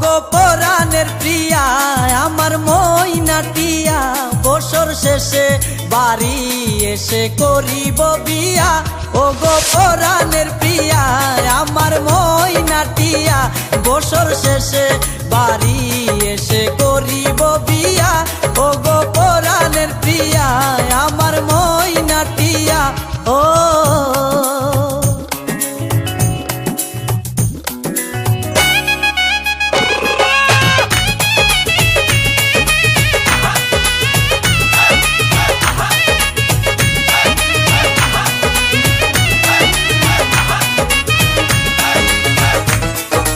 গো পরাণের প্রিয়া আমার মইনাটিয়া, বছর শেষে বাড়ি এসে করিব বিয়া। ও গো পরাণের প্রিয়া আমার মইনাটিয়া, বছর শেষে বাড়ি এসে করিব বিয়া। ও গো পরাণের প্রিয়া আমার মইনাটিয়া, ও